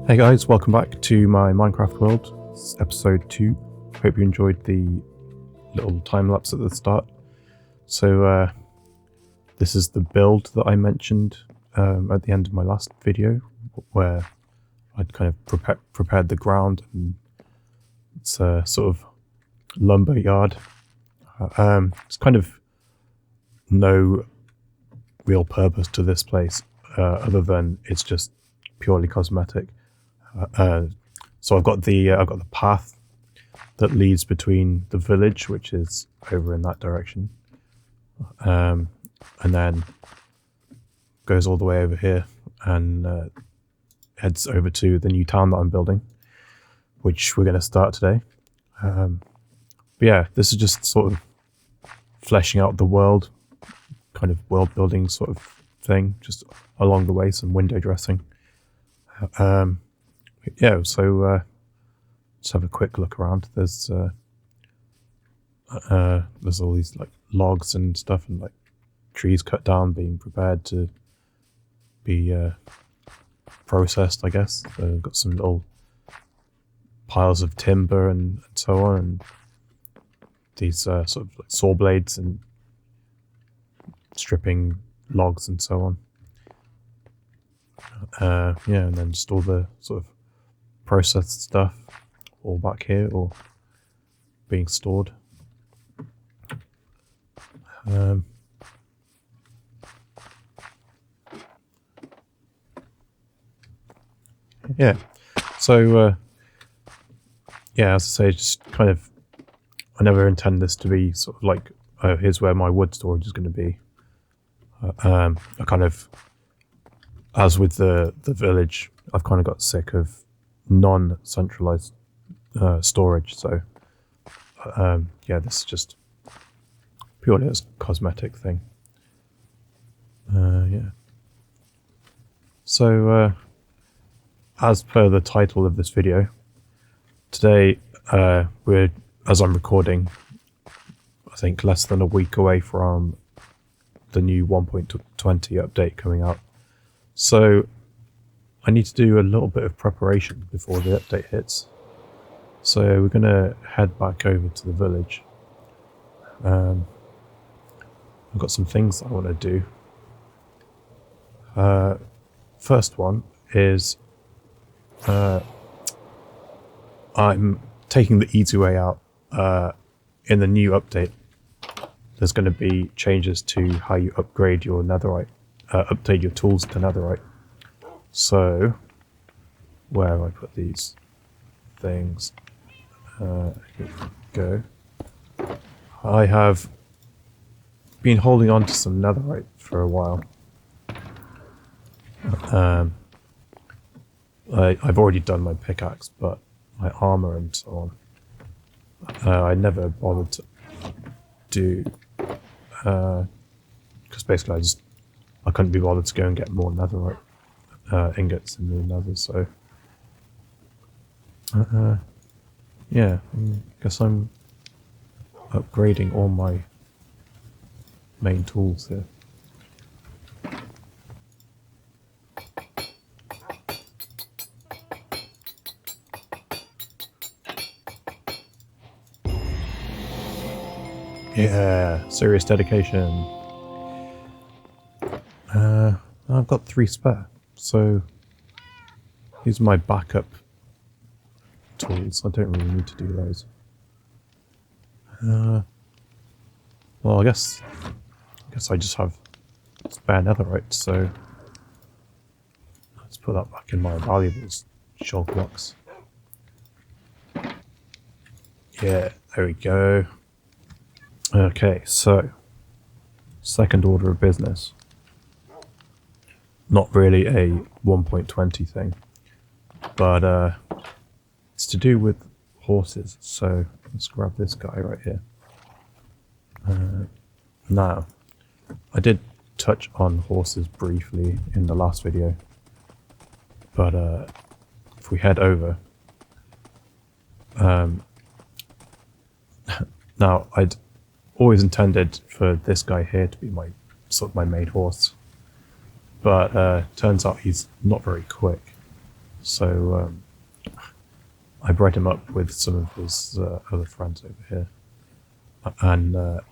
Hey guys, welcome back to my Minecraft world. It's episode 2. Hope you enjoyed the little time lapse at the start. So this is the build that I mentioned at the end of my last video, where I'd kind of prepared the ground, and it's a sort of lumber yard. It's kind of no real purpose to this place other than it's just purely cosmetic. So I've got the path that leads between the village, which is over in that direction, and then goes all the way over here and heads over to the new town that I'm building, which we're going to start today. But yeah, this is just sort of fleshing out the world, kind of world building sort of thing, just along the way, some window dressing. Yeah, so just have a quick look around. There's all these like logs and stuff, and like trees cut down, being prepared to be processed, I guess. So got some little piles of timber and so on, and these sort of like saw blades and stripping logs and so on. Yeah, and then just all the sort of processed stuff all back here or being stored. Yeah, so yeah, as I say, just kind of, I never intend this to be sort of like, oh, here's where my wood storage is going to be. I kind of, as with the village, I've kind of got sick of non-centralized storage, so yeah, this is just purely a cosmetic thing. Yeah, so as per the title of this video, today we're, as I'm recording, I think less than a week away from the new 1.20 update coming out, so I need to do a little bit of preparation before the update hits. So we're going to head back over to the village. I've got some things I want to do. First one is I'm taking the easy way out. In the new update, there's going to be changes to how you upgrade your netherite, update your tools to netherite. So, where have I put these things? Here we go. I have been holding on to some netherite for a while. I've already done my pickaxe, but my armor and so on, I never bothered to do, because basically I couldn't be bothered to go and get more netherite ingots in the nether, so yeah, I guess I'm upgrading all my main tools here. Yeah, serious dedication. I've got 3 spare, so these are my backup tools. I don't really need to do those. Well, I guess I just have spare netherite, so let's put that back in my valuables shulk box. Yeah, there we go. Okay, so second order of business. Not really a 1.20 thing, but it's to do with horses, so let's grab this guy right here. Now, I did touch on horses briefly in the last video, but if we head over, now I'd always intended for this guy here to be my sort of my main horse, but turns out he's not very quick. So I bred him up with some of his other friends over here, and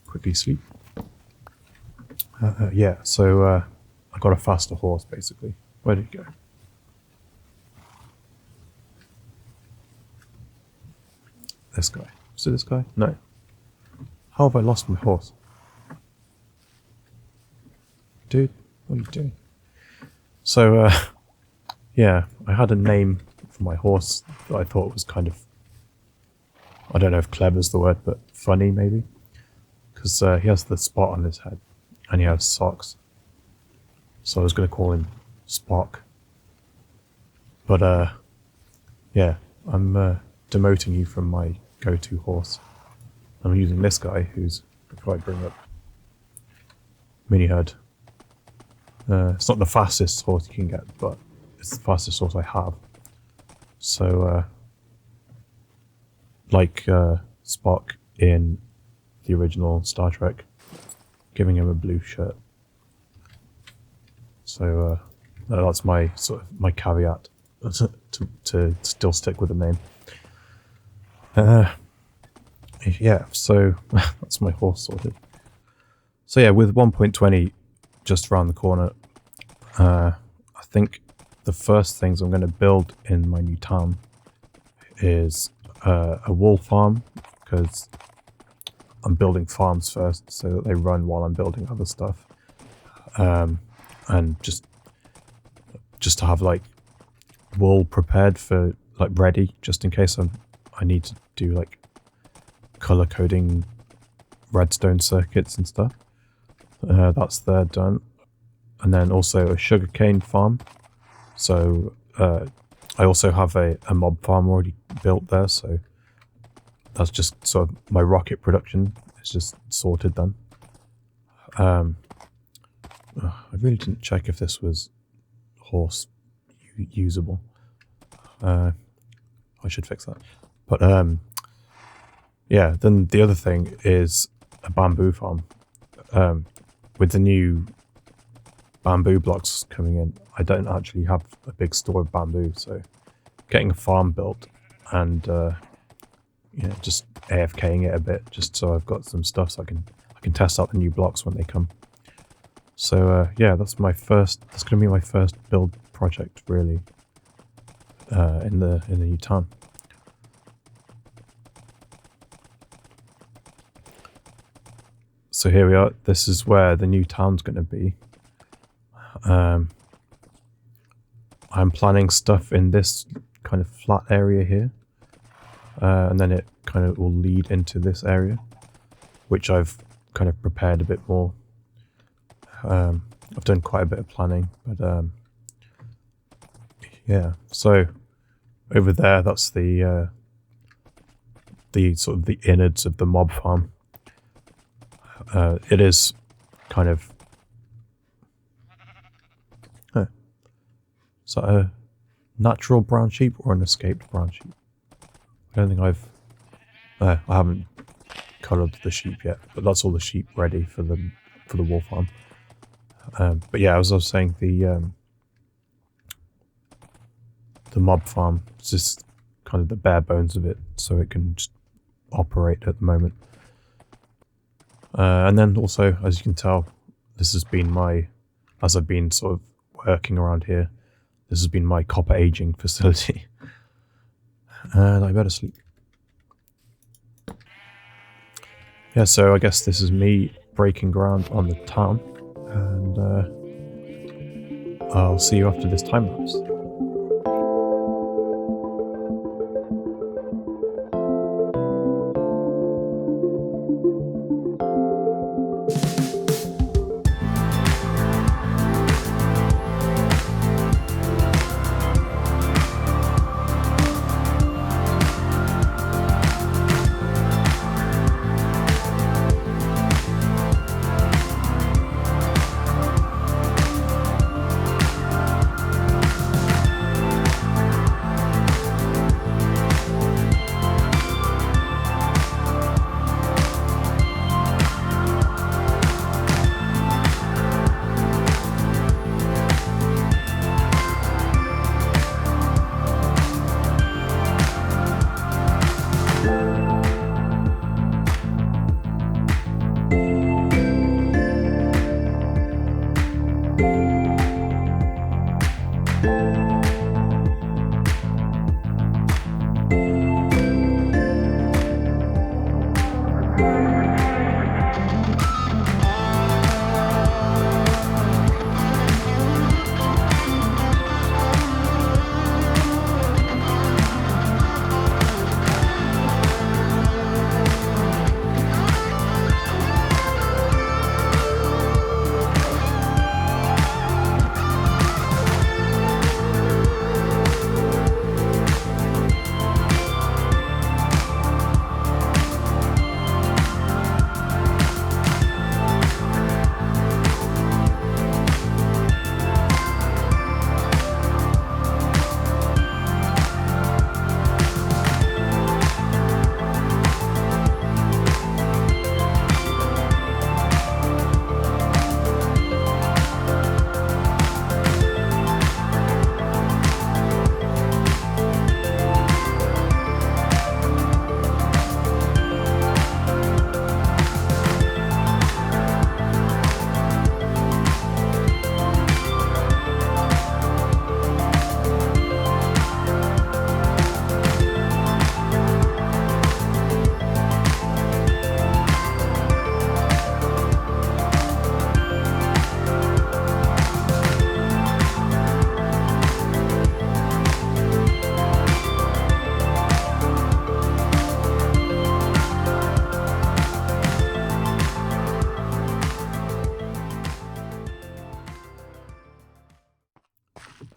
quickly sleep. Yeah, so I got a faster horse basically. Where did he go? This guy. Is it this guy? No. How have I lost my horse? Dude, what are you doing? So, yeah, I had a name for my horse that I thought was kind of, I don't know if clever is the word, but funny maybe. Because he has the spot on his head and he has socks. So I was going to call him Spock. But, yeah, I'm demoting you from my go-to horse. I'm using this guy who's, before I bring up Mini Herd. It's not the fastest horse you can get, but it's the fastest horse I have. So, like Spock in the original Star Trek, giving him a blue shirt. So that's my sort of my caveat to still stick with the name. Yeah, so that's my horse sorted. So yeah, with 1.20 just around the corner, I think the first things I'm going to build in my new town is a wool farm, because I'm building farms first so that they run while I'm building other stuff, and just to have like wool prepared for like ready, just in case I need to do like color coding redstone circuits and stuff. That's there done. And then also a sugarcane farm. So I also have a mob farm already built there, so that's just sort of my rocket production is just sorted then. I really didn't check if this was horse usable. I should fix that. But yeah, then the other thing is a bamboo farm. With the new bamboo blocks coming in, I don't actually have a big store of bamboo, so getting a farm built and you know, just AFKing it a bit, just so I've got some stuff so I can test out the new blocks when they come. So yeah, that's going to be my first build project really in the new town. So here we are. This is where the new town's going to be. I'm planning stuff in this kind of flat area here, and then it kind of will lead into this area, which I've kind of prepared a bit more. I've done quite a bit of planning, but yeah. So over there, that's the sort of the innards of the mob farm. It is kind of... Is that a natural brown sheep or an escaped brown sheep? I don't think I haven't coloured the sheep yet, but that's all the sheep ready for the wool farm. But yeah, as I was saying, the mob farm is just kind of the bare bones of it, so it can just operate at the moment. And then also, as you can tell, this has been as I've been sort of working around here, this has been my copper aging facility. And I better sleep. Yeah, so I guess this is me breaking ground on the town, and I'll see you after this time lapse.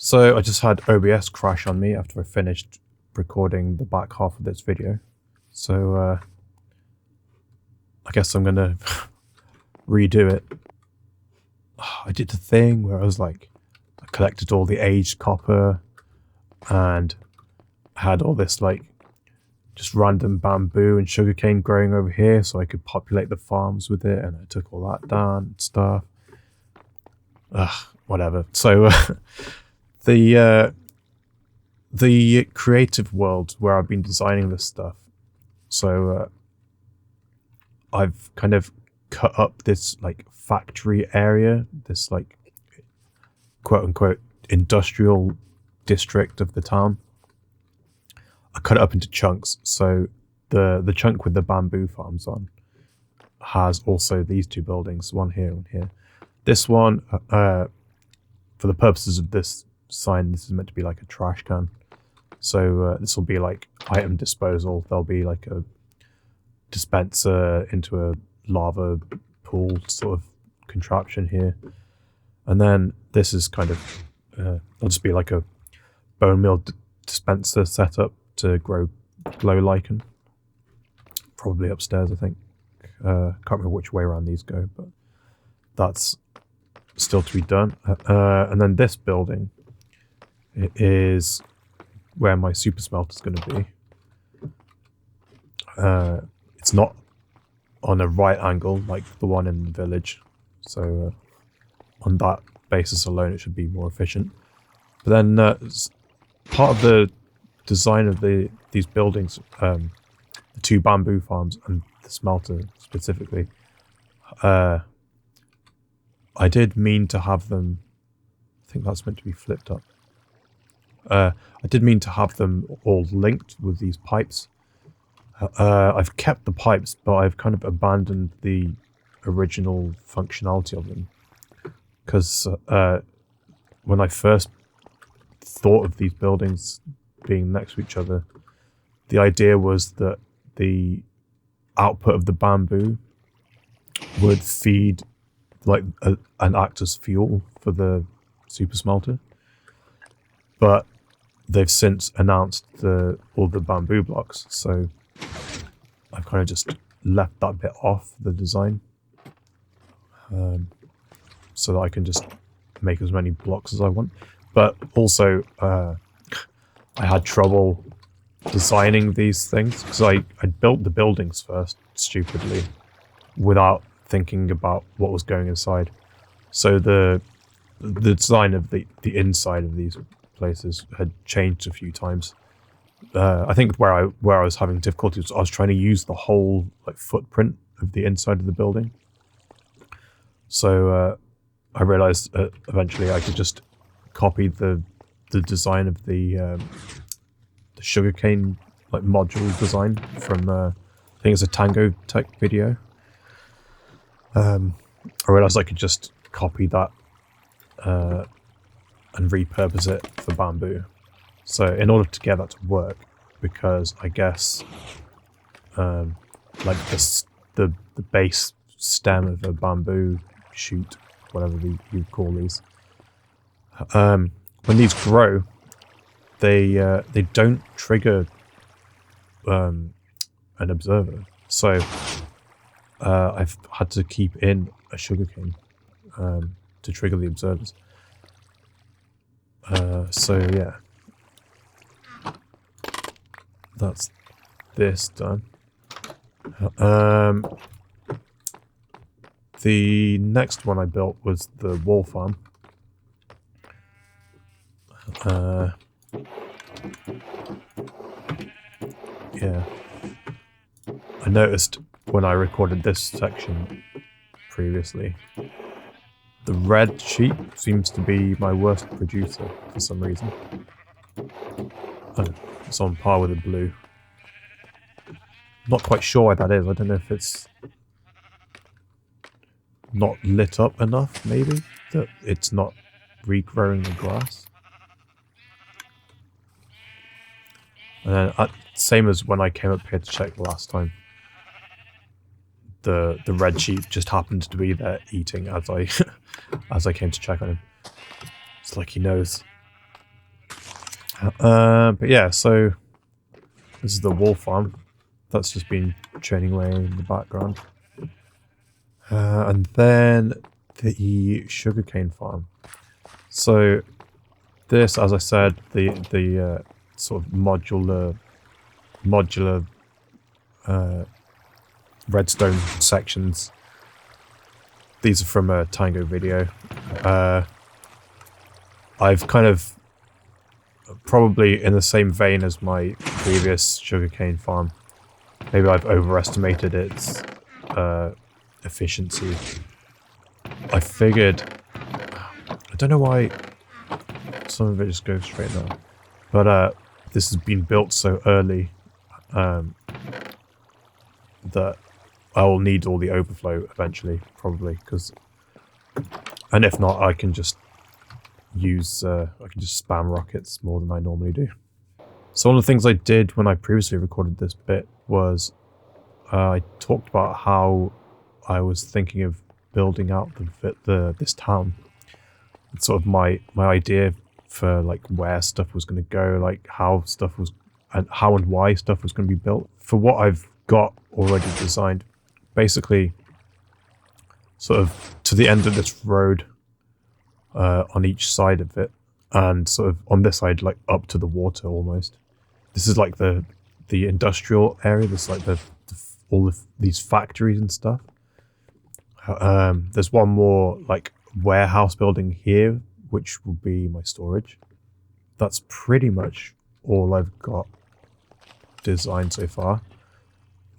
So I just had OBS crash on me after I finished recording the back half of this video. So I guess I'm gonna redo it. I did the thing where I was like, I collected all the aged copper and had all this like just random bamboo and sugarcane growing over here so I could populate the farms with it, and I took all that down and stuff. Whatever. So the creative world where I've been designing this stuff. So I've kind of cut up this like factory area, this like quote unquote industrial district of the town. I cut it up into chunks. So the chunk with the bamboo farms on has also these two buildings, one here, one here. This one, for the purposes of this sign, this is meant to be like a trash can. So this will be like item disposal. There'll be like a dispenser into a lava pool sort of contraption here. And then this is kind of, it'll just be like a bone meal dispenser set up to grow glow lichen. Probably upstairs, I think. Can't remember which way around these go, but that's still to be done. And then this building is where my super smelter is going to be. It's not on a right angle like the one in the village, so on that basis alone it should be more efficient. But then part of the design of these buildings, the two bamboo farms and the smelter specifically, I did mean to have them, I think that's meant to be flipped up. I did mean to have them all linked with these pipes. I've kept the pipes, but I've kind of abandoned the original functionality of them. Because when I first thought of these buildings being next to each other, the idea was that the output of the bamboo would feed like and act as fuel for the super smelter. But they've since announced all the bamboo blocks, so I've kind of just left that bit off the design, so that I can just make as many blocks as I want. But also, I had trouble designing these things because I built the buildings first stupidly without thinking about what was going inside. So the design of the inside of these places had changed a few times. I think where I was having difficulty was I was trying to use the whole like footprint of the inside of the building. So I realized eventually I could just copy the design of the sugarcane like module design from I think it's a Tango Tech video. I realized I could just copy that and repurpose it for bamboo. So in order to get that to work, because I guess like the base stem of a bamboo shoot, whatever you call these, when these grow, they don't trigger an observer. So I've had to keep in a sugarcane to trigger the observers. So yeah, that's this done. The next one I built was the wall farm. Yeah, I noticed when I recorded this section previously, the red sheep seems to be my worst producer for some reason. It's on par with the blue. Not quite sure why that is. I don't know if it's not lit up enough, maybe, that it's not regrowing the grass. And then, same as when I came up here to check last time, the red sheep just happened to be there eating as I as I came to check on him. It's like he knows. But yeah, so this is the wall farm. That's just been churning away in the background. And then the sugarcane farm. So this, as I said, the sort of modular redstone sections. These are from a Tango video. I've kind of probably in the same vein as my previous sugarcane farm. Maybe I've overestimated its efficiency. I figured, I don't know why some of it just goes straight now, but this has been built so early that I will need all the overflow eventually, probably, and if not, I can just use, I can just spam rockets more than I normally do. So one of the things I did when I previously recorded this bit was I talked about how I was thinking of building out this town. It's sort of my idea for like where stuff was going to go, like how and why stuff was going to be built. For what I've got already designed, basically sort of to the end of this road on each side of it, and sort of on this side like up to the water almost. This is like the industrial area. There's like all of these factories and stuff. There's one more like warehouse building here, which will be my storage. That's pretty much all I've got designed so far.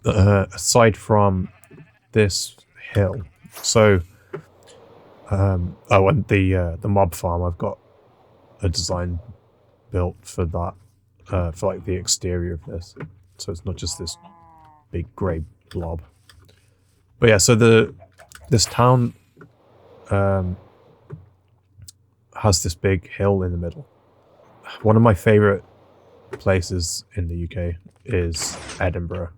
Aside from this hill. So, and the mob farm, I've got a design built for that, for like the exterior of this. So it's not just this big grey blob. But yeah, so this town has this big hill in the middle. One of my favourite places in the UK is Edinburgh.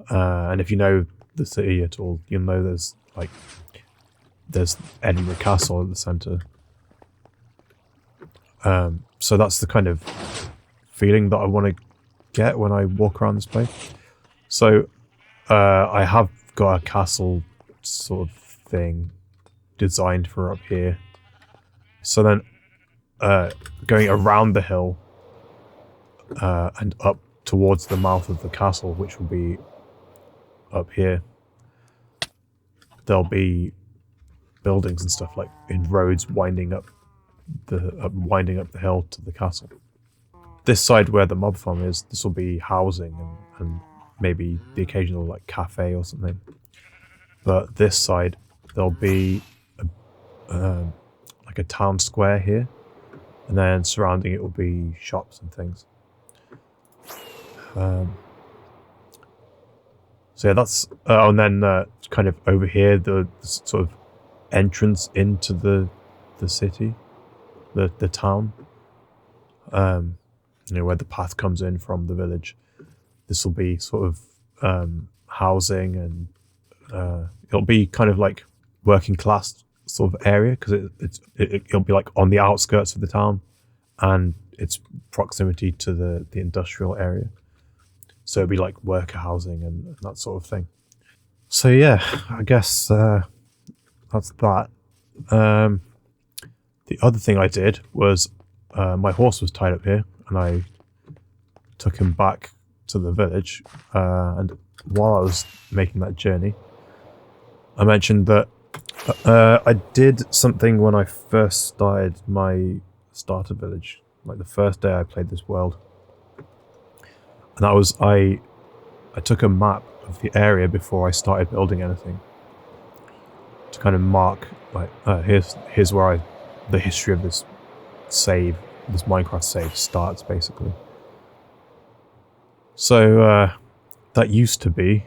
And if you know the city at all, you'll know there's Edinburgh Castle at the centre. So that's the kind of feeling that I want to get when I walk around this place. So I have got a castle sort of thing designed for up here. So then going around the hill and up towards the mouth of the castle, which will be up here, there'll be buildings and stuff like in roads winding up the hill to the castle. This side where the mob farm is, this will be housing and maybe the occasional like cafe or something. But this side, there'll be like a town square here, and then surrounding it will be shops and things. So yeah, that's and then kind of over here the sort of entrance into the city, the town. Where the path comes in from the village. This will be sort of housing, and it'll be kind of like working class sort of area, because it'll be like on the outskirts of the town, and its proximity to the industrial area. So it'll be like worker housing and that sort of thing. So yeah, I guess that's that. The other thing I did was my horse was tied up here, and I took him back to the village. And while I was making that journey, I mentioned that I did something when I first started my starter village, like the first day I played this world. And that was I took a map of the area before I started building anything, to kind of mark like here's where the history of this Minecraft save starts, basically. So that used to be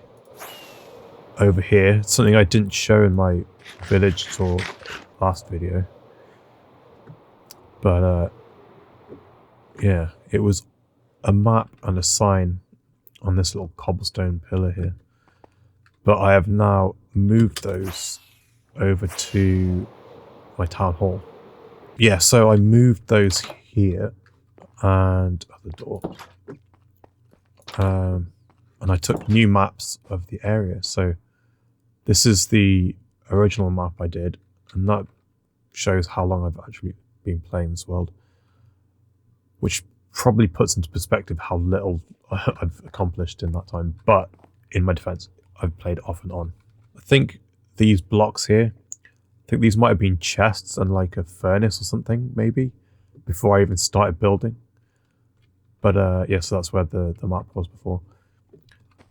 over here, something I didn't show in my village tour last video. But yeah, it was a map and a sign on this little cobblestone pillar here. But I have now moved those over to my town hall. Yeah, so I moved those here and at the door. And I took new maps of the area. So this is the original map I did, and that shows how long I've actually been playing this world, which probably puts into perspective how little I've accomplished in that time. But in my defense, I've played off and on. I think these blocks here, I think these might have been chests and like a furnace or something, maybe, before I even started building. But yeah, so that's where the map was before.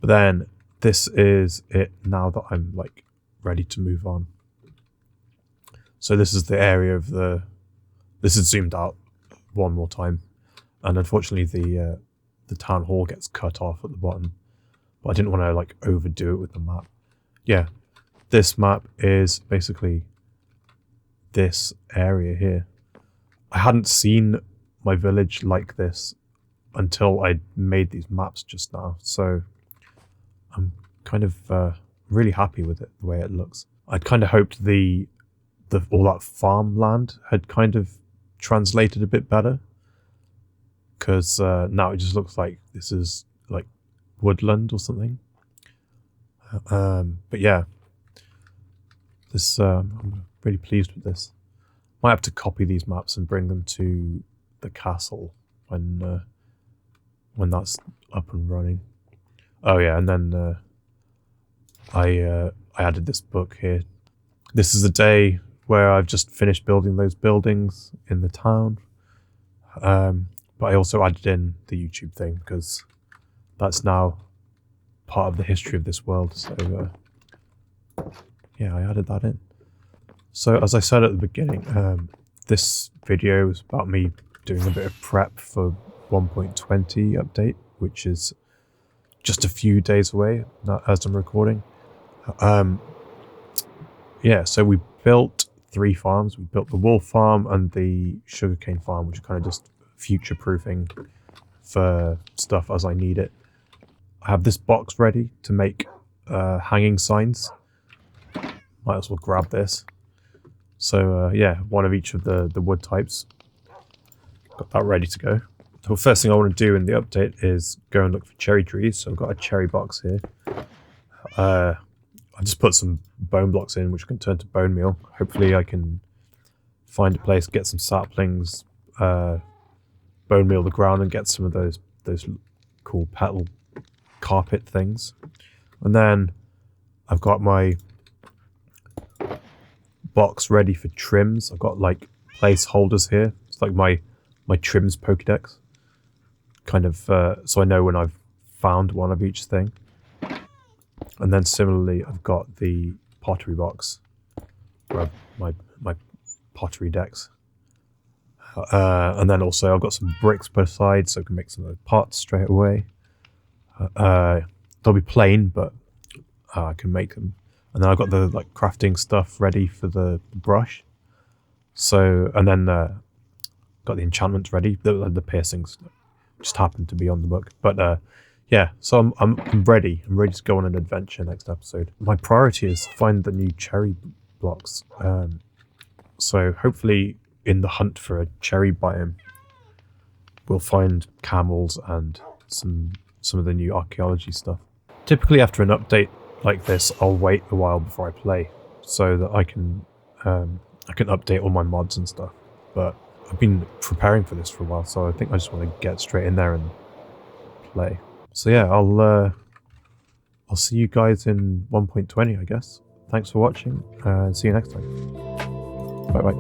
But then this is it now that I'm like ready to move on. So this is the area of this is zoomed out one more time. And unfortunately the town hall gets cut off at the bottom. But I didn't want to like overdo it with the map. Yeah, this map is basically this area here. I hadn't seen my village like this until I made these maps just now, so I'm kind of really happy with it, the way it looks. I'd kind of hoped the all that farmland had kind of translated a bit better, because now it just looks like this is like woodland or something. But yeah, this I'm really pleased with this. Might have to copy these maps and bring them to the castle when that's up and running. Oh yeah, and then I added this book here. This is the day where I've just finished building those buildings in the town. But I also added in the YouTube thing, because that's now part of the history of this world. So yeah, I added that in. So as I said at the beginning, this video is about me doing a bit of prep for 1.20 update, which is just a few days away as I'm recording. Yeah, so we built 3 farms. We built the wool farm and the sugarcane farm, which are kind of just future-proofing for stuff as I need it. I have this box ready to make hanging signs. Might as well grab this. So yeah, one of each of the wood types. Got that ready to go. The first thing I want to do in the update is go and look for cherry trees. So I've got a cherry box here. I just put some bone blocks in, which can turn to bone meal. Hopefully I can find a place, get some saplings, bone meal the ground, and get some of those cool petal carpet things. And then I've got my box ready for trims. I've got like placeholders here. It's like my trims Pokédex. Kind of so I know when I've found one of each thing. And then similarly, I've got the pottery box where my pottery decks. And then also I've got some bricks put aside so I can make some of the pots straight away. They'll be plain, but I can make them. And then I've got the like crafting stuff ready for the brush. So, and then got the enchantments ready. The piercings just happened to be on the book. But yeah, so I'm ready. I'm ready to go on an adventure next episode. My priority is to find the new cherry blocks. So hopefully in the hunt for a cherry biome, we'll find camels and some of the new archaeology stuff. Typically after an update like this, I'll wait a while before I play so that I can update all my mods and stuff. But I've been preparing for this for a while, so I think I just want to get straight in there and play. So yeah, I'll see you guys in 1.20, I guess. Thanks for watching, and see you next time. Bye bye.